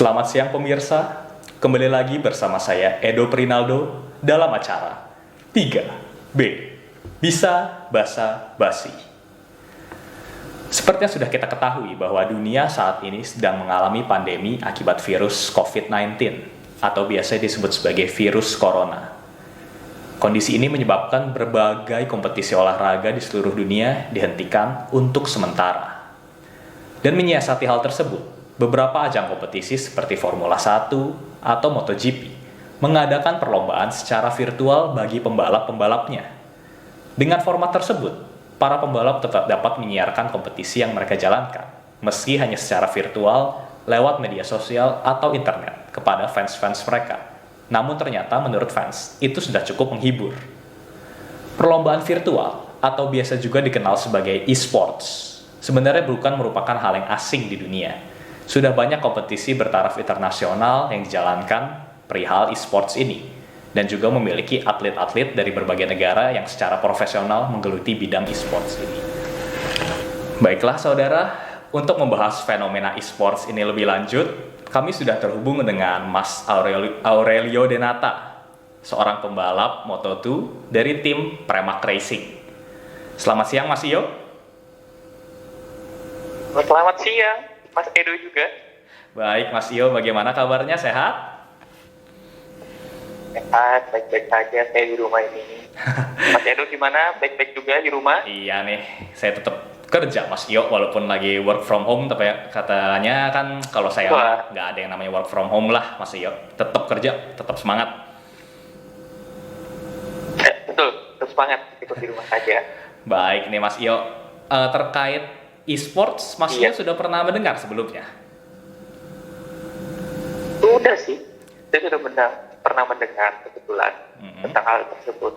Selamat siang pemirsa, kembali lagi bersama saya Edo Prinaldo dalam acara 3B Bisa Basa Basi. Seperti yang sudah kita ketahui bahwa dunia saat ini sedang mengalami pandemi akibat virus COVID-19 atau biasa disebut sebagai virus corona. Kondisi ini menyebabkan berbagai kompetisi olahraga di seluruh dunia dihentikan untuk sementara. Dan menyiasati hal tersebut, beberapa ajang kompetisi seperti Formula 1 atau MotoGP mengadakan perlombaan secara virtual bagi pembalap-pembalapnya. Dengan format tersebut, para pembalap tetap dapat menyiarkan kompetisi yang mereka jalankan, meski hanya secara virtual lewat media sosial atau internet kepada fans-fans mereka. Namun ternyata menurut fans, itu sudah cukup menghibur. Perlombaan virtual atau biasa juga dikenal sebagai e-sports sebenarnya bukan merupakan hal yang asing di dunia. Sudah banyak kompetisi bertaraf internasional yang dijalankan perihal e-sports ini, dan juga memiliki atlet-atlet dari berbagai negara yang secara profesional menggeluti bidang e-sports ini. Baiklah saudara, untuk membahas fenomena e-sports ini lebih lanjut, kami sudah terhubung dengan Mas Aurelio Denata, seorang pembalap Moto2 dari tim Premac Racing. Selamat siang Mas Iyo. Selamat siang, Mas Edo juga. Baik Mas Iyo, bagaimana kabarnya, sehat? Sehat, baik-baik saja saya di rumah ini. Mas Edo gimana? Baik-baik juga di rumah? Iya nih, saya tetap kerja Mas Iyo walaupun lagi work from home, tapi ya, katanya kan kalau saya nggak ada yang namanya work from home lah Mas Iyo. Tetap kerja, tetap semangat. Betul, tetap semangat, ikut di rumah saja. Baik nih Mas Iyo, terkait e-sports, Mas Iyo sudah pernah mendengar sebelumnya? Sudah sih, saya sudah pernah mendengar kebetulan tentang hal tersebut.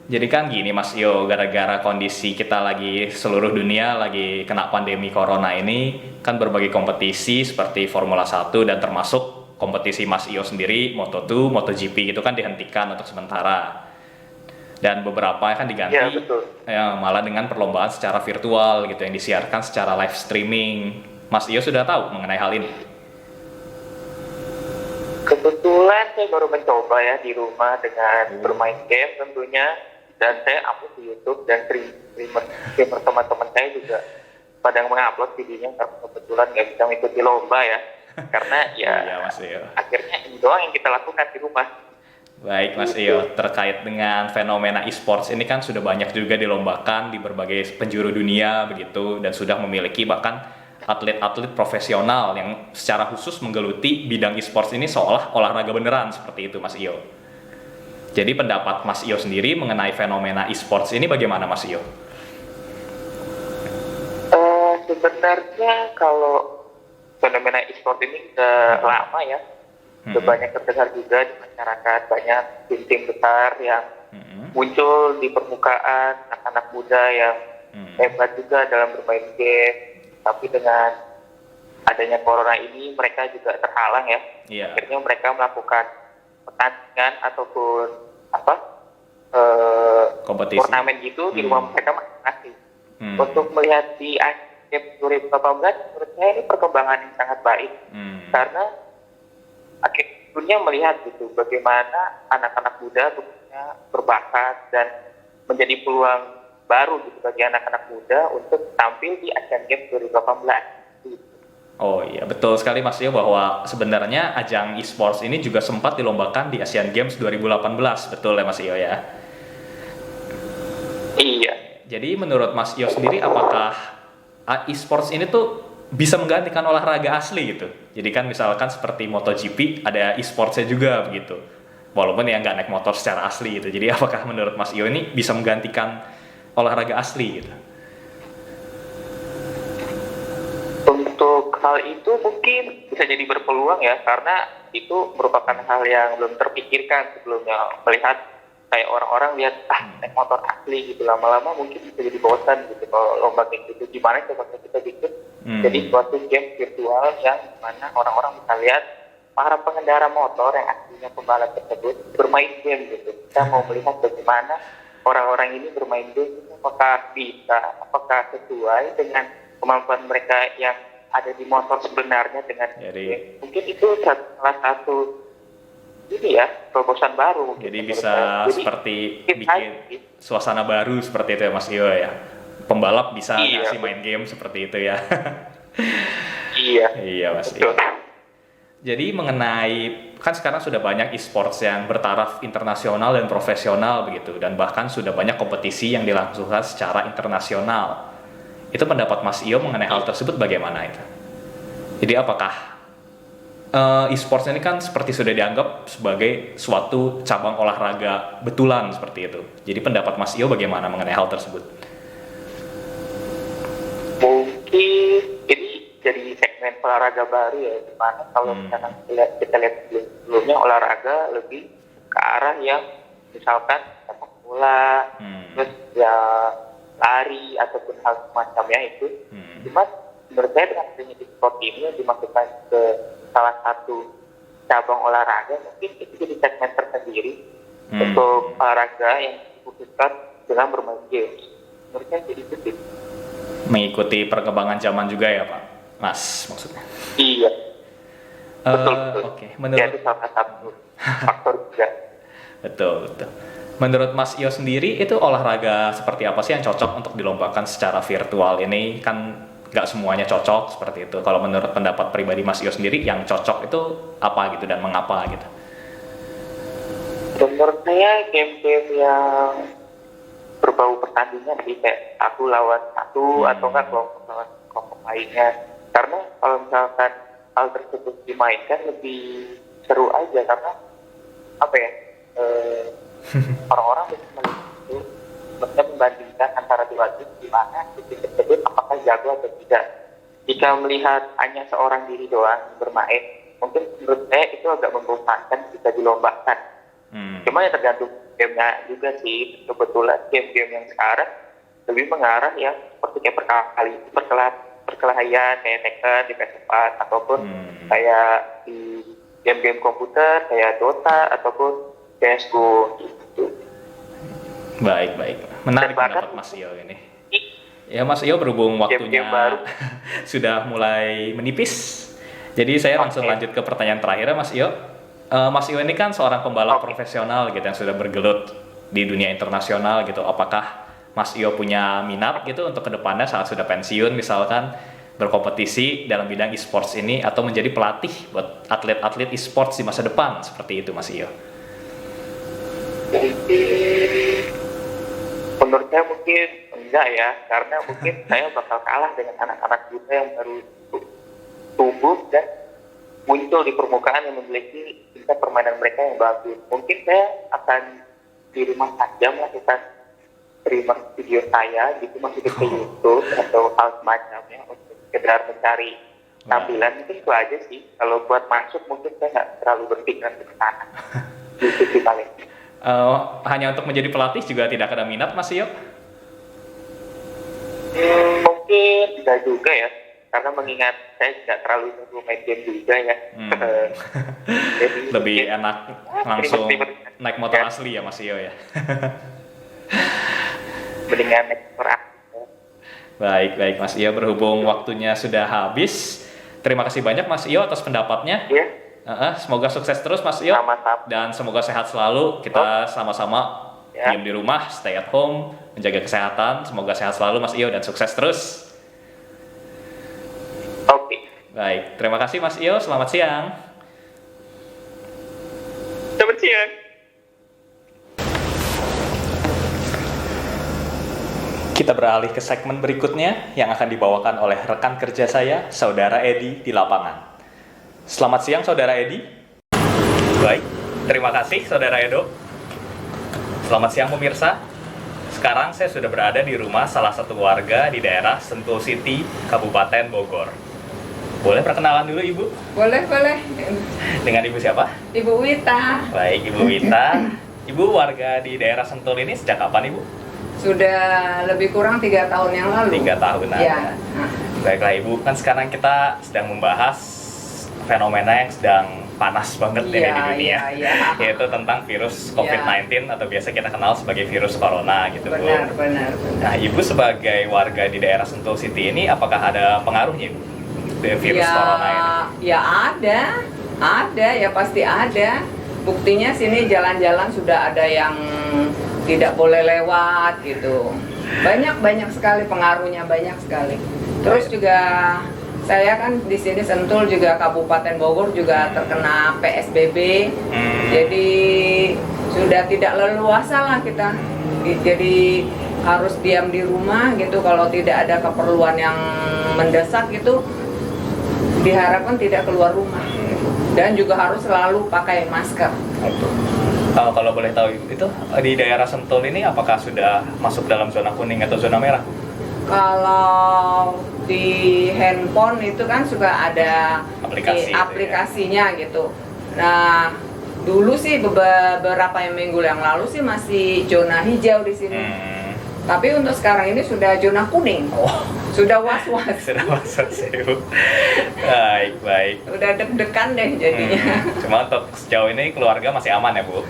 Jadi kan gini Mas Iyo, gara-gara kondisi kita lagi seluruh dunia lagi kena pandemi corona ini, kan berbagai kompetisi seperti Formula 1 dan termasuk kompetisi Mas Iyo sendiri, Moto2, MotoGP itu kan dihentikan untuk sementara. Dan beberapa kan diganti malah dengan perlombaan secara virtual gitu yang disiarkan secara live streaming. Mas Iyo sudah tahu mengenai hal ini? Kebetulan saya baru mencoba ya di rumah dengan bermain game tentunya. Dan saya upload di YouTube dan streamer teman-teman saya juga pada mengupload videonya, karena kebetulan nggak bisa mengikuti lomba ya. Karena iya, Mas Iyo. Akhirnya ini doang yang kita lakukan di rumah. Baik Mas Iyo, terkait dengan fenomena e-sports ini kan sudah banyak juga dilombakan di berbagai penjuru dunia begitu, dan sudah memiliki bahkan atlet-atlet profesional yang secara khusus menggeluti bidang e-sports ini seolah olahraga beneran seperti itu Mas Iyo. Jadi pendapat Mas Iyo sendiri mengenai fenomena e-sports ini bagaimana Mas Iyo? Sebenarnya kalau fenomena e-sport ini sudah lama ya, sudah banyak terdengar juga di masyarakat, banyak tim-tim besar yang muncul di permukaan, anak-anak muda yang hebat juga dalam bermain game. Tapi dengan adanya corona ini mereka juga terhalang ya. Akhirnya mereka melakukan pertandingan ataupun kompetisi turnamen gitu di rumah mereka masing-masing. Untuk melihat di Game 2018 menurut saya ini perkembangan yang sangat baik, karena akhirnya melihat gitu bagaimana anak-anak muda tentunya berbakat dan menjadi peluang baru gitu bagi anak-anak muda untuk tampil di Asian Games 2018. Oh iya, betul sekali Mas Iyo bahwa sebenarnya ajang e-sports ini juga sempat dilombakan di Asian Games 2018, betul ya Mas Iyo ya? Iya. Jadi menurut Mas Iyo sendiri, apakah e-sports ini tuh bisa menggantikan olahraga asli gitu? Jadi kan misalkan seperti MotoGP ada e-sportsnya juga begitu, walaupun ya nggak naik motor secara asli gitu. Jadi apakah menurut Mas Iyo ini bisa menggantikan olahraga asli gitu? Hal itu mungkin bisa jadi berpeluang ya, karena itu merupakan hal yang belum terpikirkan sebelumnya. Melihat kayak orang-orang lihat naik motor asli gitu, lama-lama mungkin bisa jadi bosan gitu kalau lomba kayak gitu. Gimana coba kita bikin jadi suatu game virtual yang mana orang-orang bisa lihat para pengendara motor yang aslinya pembalap tersebut bermain game gitu. Kita mau melihat bagaimana orang-orang ini bermain game, apakah bisa, apakah sesuai dengan kemampuan mereka yang ada di motor sebenarnya dengan Jadi- mungkin itu salah satu ini ya terobosan baru. Jadi menurut bisa saya. Jadi, seperti kita- bikin suasana baru seperti itu ya Mas Iyo ya. Pembalap bisa Iya. ngasih main game seperti itu ya. Iya. Iya Mas Betul. Iyo. Jadi mengenai kan sekarang sudah banyak e-sports yang bertaraf internasional dan profesional begitu, dan bahkan sudah banyak kompetisi yang dilangsungkan secara internasional. Itu pendapat Mas Iyo mengenai hal tersebut bagaimana itu? Jadi apakah e-sports ini kan seperti sudah dianggap sebagai suatu cabang olahraga betulan seperti itu. Jadi pendapat Mas Iyo bagaimana mengenai hal tersebut? Mungkin ini jadi segmen olahraga baru ya, dimana kalau misalkan kita lihat sebelumnya olahraga lebih ke arah yang misalkan sepak bola, terus ya lari ataupun hal semacamnya itu. Cuma menurut saya dengan adanya e-sport ini yang dimasukkan ke salah satu cabang olahraga, mungkin itu jadi segmen tersendiri untuk olahraga yang dikhususkan dengan bermain games. Menurut saya jadi itu sih. Mengikuti perkembangan zaman juga ya Pak Mas maksudnya? Iya. Betul. Oke. Ya, itu salah satu faktor juga. Betul. Menurut Mas Iyo sendiri itu olahraga seperti apa sih yang cocok untuk dilombakan secara virtual ini? Kan nggak semuanya cocok seperti itu. Kalau menurut pendapat pribadi Mas Iyo sendiri yang cocok itu apa gitu dan mengapa gitu? Menurut saya game-game yang berbau pertandingan sih, kayak satu lawan satu atau enggak kelompok lawan kelompok lainnya. Karena kalau misalkan hal tersebut dimainkan lebih seru aja, karena apa ya, orang-orang bisa melihat itu, mereka membandingkan antara dua tim di mana tim tersebut apakah jago atau tidak. Jika melihat hanya seorang diri doang bermain, mungkin menurut saya itu agak membosankan jika dilombakan. Cuma ya tergantung gamenya juga sih. Kebetulan game-game yang sekarang lebih mengarah yang seperti kayak perkelahian kayak Tekken di PS4 ataupun kayak di game-game komputer kayak Dota ataupun CSGO gitu. Baik. Menarik pendapat Mas Iyo ini. Ya Mas Iyo berhubung waktunya baru. sudah mulai menipis. Jadi saya langsung lanjut ke pertanyaan terakhir ya Mas Iyo. Mas Iyo ini kan seorang pembalap profesional gitu yang sudah bergelut di dunia internasional gitu. Apakah Mas Iyo punya minat gitu untuk kedepannya saat sudah pensiun misalkan berkompetisi dalam bidang e-sports ini atau menjadi pelatih buat atlet-atlet e-sports di masa depan seperti itu Mas Iyo? Menurut saya mungkin enggak ya, karena mungkin saya bakal kalah dengan anak-anak muda yang baru tumbuh dan muncul di permukaan yang memiliki tingkat permainan mereka yang bagus. Mungkin saya akan di rumah saja melakukan streamer video saya gitu, masukin ke YouTube atau hal semacamnya untuk sekedar mencari tampilan. Mungkin itu aja sih. Kalau buat masuk mungkin saya nggak terlalu berpikiran ke sana. Gitu sih paling. Hanya untuk menjadi pelatih juga tidak ada minat Mas Iyo? Mungkin tidak juga ya, karena mengingat saya tidak terlalu jago main game juga ya. Jadi Lebih mungkin, enak langsung ribet-ribet. naik motor asli ya Mas Iyo ya? Mendingan naik motor asli. Baik Mas Iyo, berhubung waktunya sudah habis, terima kasih banyak Mas Iyo atas pendapatnya. Ya, Semoga sukses terus Mas Iyo, sama-sama. dan semoga sehat selalu. Kita sama-sama Ya. diam di rumah, stay at home, menjaga kesehatan. Semoga sehat selalu Mas Iyo dan sukses terus. Oke. Baik, terima kasih Mas Iyo, selamat siang. Selamat siang. Kita beralih ke segmen berikutnya yang akan dibawakan oleh rekan kerja saya, Saudara Edi di lapangan. Selamat siang Saudara Edi. Baik, terima kasih Saudara Edo. Selamat siang pemirsa. Sekarang saya sudah berada di rumah salah satu warga di daerah Sentul City, Kabupaten Bogor. Boleh perkenalan dulu Ibu? Boleh. Dengan Ibu siapa? Ibu Wita. Baik, Ibu Wita. Ibu warga di daerah Sentul ini sejak kapan Ibu? Sudah lebih kurang 3 tahun yang lalu. 3 tahunan. Ya. Baiklah Ibu, kan sekarang kita sedang membahas fenomena yang sedang panas banget ini di dunia, yaitu tentang virus COVID-19 atau biasa kita kenal sebagai virus corona gitu Bu. Benar. Nah Ibu sebagai warga di daerah Sentul City ini apakah ada pengaruhnya Ibu? virus corona ini? Ya ada ya pasti ada. Buktinya sini jalan-jalan sudah ada yang tidak boleh lewat gitu. Banyak sekali pengaruhnya, banyak sekali. Terus juga saya kan di sini Sentul juga Kabupaten Bogor juga terkena PSBB. Jadi sudah tidak leluasa lah kita. Jadi harus diam di rumah gitu, kalau tidak ada keperluan yang mendesak gitu diharapkan tidak keluar rumah gitu. Dan juga harus selalu pakai masker. Kalau boleh tahu itu di daerah Sentul ini apakah sudah masuk dalam zona kuning atau zona merah? Kalau di handphone itu kan suka ada aplikasinya gitu. Nah, dulu sih beberapa minggu yang lalu sih masih zona hijau di sini. Tapi untuk sekarang ini sudah zona kuning. Sudah was-was. Sudah was-was ya, Bu. Baik. Udah deg-degan deh jadinya. Cuma untuk sejauh ini keluarga masih aman ya, Bu?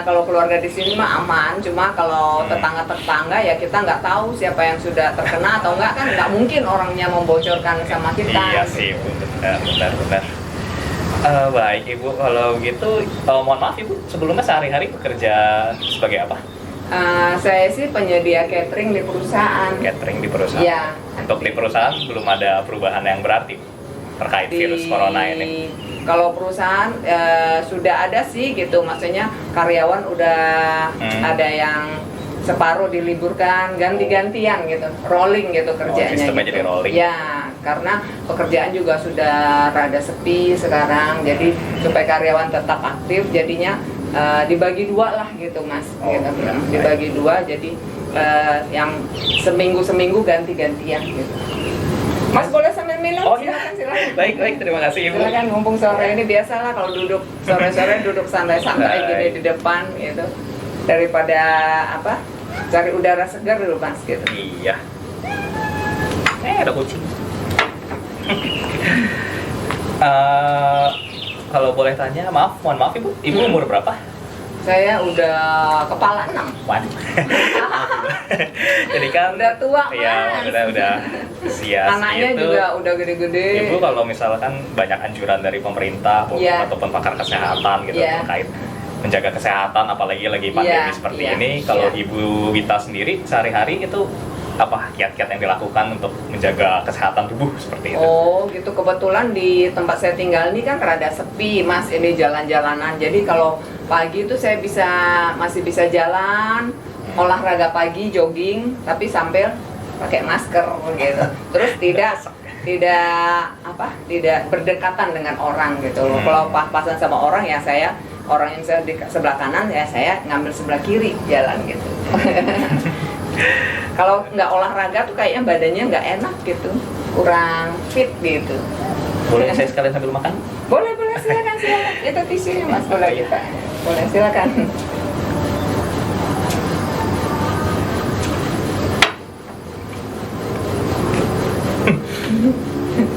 Kalau keluarga di sini mah aman, cuma kalau tetangga-tetangga ya kita nggak tahu siapa yang sudah terkena atau nggak, kan nggak mungkin orangnya membocorkan sama kita. Iya sih, Bu. Benar. Baik, Ibu. Kalau gitu, mohon maaf Ibu, sebelumnya sehari-hari bekerja sebagai apa? Saya sih penyedia catering di perusahaan. Catering di perusahaan? Iya. Untuk di perusahaan belum ada perubahan yang berarti terkait virus corona ini? Kalau perusahaan sudah ada sih gitu, maksudnya karyawan udah ada yang separuh diliburkan, ganti-gantian gitu, rolling gitu kerjanya. Sistemnya gitu. jadi rolling? Ya, karena pekerjaan juga sudah rada sepi sekarang, jadi supaya karyawan tetap aktif, jadinya dibagi dua lah gitu Mas. Gitu. Dibagi dua, jadi yang seminggu ganti-gantian gitu. Mas boleh sambil minum? Silakan. Baik, terima kasih Ibu. Silakan, mumpung sore ini biasalah kalau duduk sore-sore duduk santai-santai gini di depan gitu. Daripada cari udara segar dulu Mas gitu. Iya. Ada kucing. Kalau boleh tanya, mohon maaf Ibu umur berapa? Saya udah kepala 6. Waduh. Jadi kan udah tua Mas. Iya, udah sias. Anaknya itu, juga udah gede-gede. Ibu kalau misalkan banyak anjuran dari pemerintah ataupun pakar kesehatan gitu terkait menjaga kesehatan, apalagi lagi pandemi seperti ini, kalau Ibu Wita sendiri sehari-hari itu apa kiat-kiat yang dilakukan untuk menjaga kesehatan tubuh seperti itu? Oh gitu, kebetulan di tempat saya tinggal ini kan rada sepi Mas, ini jalan-jalanan. Jadi kalau pagi itu saya masih bisa jalan, olahraga pagi, jogging, tapi sambil pakai masker gitu. Terus tidak berdekatan dengan orang gitu loh. Kalau pas-pasan sama orang ya orang yang saya di sebelah kanan ya saya ngambil sebelah kiri jalan gitu. Kalau nggak olahraga tuh kayaknya badannya nggak enak gitu, kurang fit gitu. Boleh saya sekalian sambil makan? Boleh silakan. Itu tisunya Mas, boleh kita. Boleh silakan.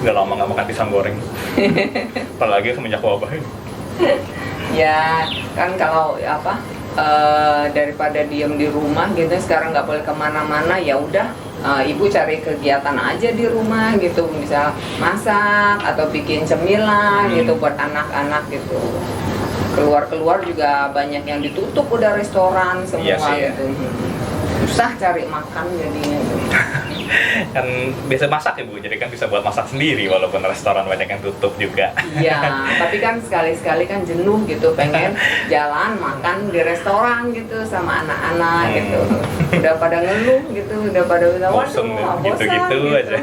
Udah lama nggak makan pisang goreng. Apalagi semenjak wabah ini. Ya kan kalau daripada diem di rumah gitu, sekarang nggak boleh kemana-mana, ya udah ibu cari kegiatan aja di rumah gitu, bisa masak atau bikin cemilan gitu buat anak-anak gitu. Keluar juga banyak yang ditutup, udah restoran semua gitu. Susah cari makan jadinya gitu. Kan biasa masak ya Bu, jadi kan bisa buat masak sendiri walaupun restoran banyak yang tutup juga. Iya, tapi kan sekali-sekali kan jenuh gitu, pengen jalan makan di restoran gitu sama anak-anak gitu. Udah pada ngeluh gitu, udah pada bilang bosan gitu-gitu aja.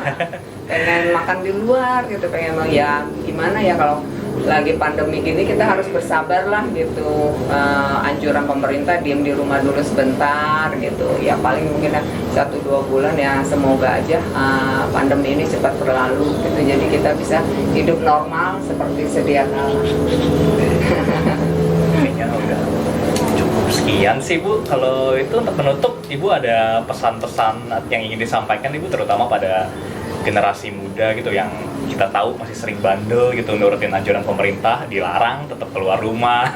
Pengen makan di luar gitu, pengen ya gimana ya, kalau lagi pandemi gini kita harus bersabar lah gitu. Anjuran pemerintah diem di rumah dulu sebentar gitu, ya paling mungkin 1-2 bulan ya, semoga aja pandemi ini cepat berlalu gitu, jadi kita bisa hidup normal seperti sedia kala. Kayaknya udah cukup sekian sih Bu. Kalau itu untuk penutup, Ibu ada pesan-pesan yang ingin disampaikan Ibu, terutama pada generasi muda gitu yang kita tahu masih sering bandel gitu, nurutin anjuran pemerintah, dilarang tetap keluar rumah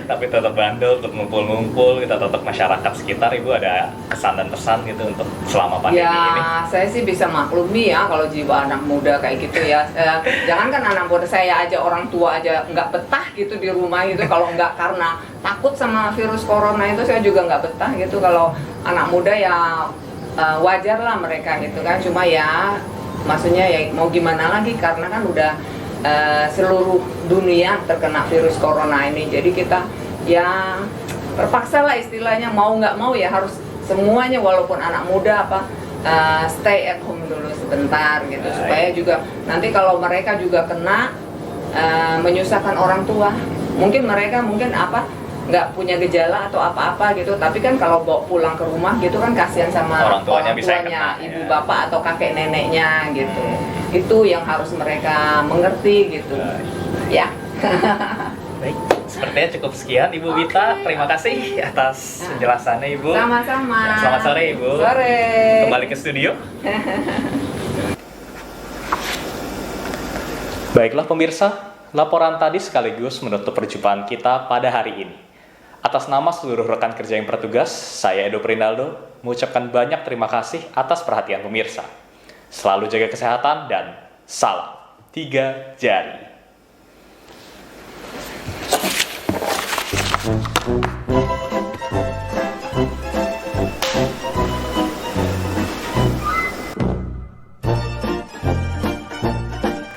tapi tetap bandel, tetap ngumpul-ngumpul, kita tetap masyarakat sekitar. Ibu ada kesan dan pesan gitu untuk selama pandemi ini? Ya, saya sih bisa maklumi ya kalau jiwa anak muda kayak gitu ya. Jangankan anak muda, saya aja orang tua aja nggak betah gitu di rumah gitu kalau nggak karena takut sama virus corona itu, saya juga nggak betah gitu. Kalau anak muda ya wajar lah mereka gitu kan, cuma ya maksudnya ya mau gimana lagi karena kan udah seluruh dunia terkena virus corona ini, jadi kita ya terpaksa lah istilahnya, mau nggak mau ya harus semuanya walaupun anak muda stay at home dulu sebentar gitu, supaya juga nanti kalau mereka juga kena menyusahkan orang tua, mungkin mereka nggak punya gejala atau apa-apa gitu, tapi kan kalau bawa pulang ke rumah gitu kan kasihan sama orang tuanya bisa kena, ibu ya. bapak atau kakek neneknya gitu. Itu yang harus mereka mengerti gitu. Ya. Baik, sepertinya cukup sekian Ibu Wita. Terima kasih atas penjelasannya Ibu. Sama-sama. Selamat sore Ibu. Sore. Kembali ke studio. Baiklah pemirsa, laporan tadi sekaligus menutup perjumpaan kita pada hari ini. Atas nama seluruh rekan kerja yang bertugas, saya Edo Prinaldo mengucapkan banyak terima kasih atas perhatian pemirsa. Selalu jaga kesehatan dan salam 3 jari.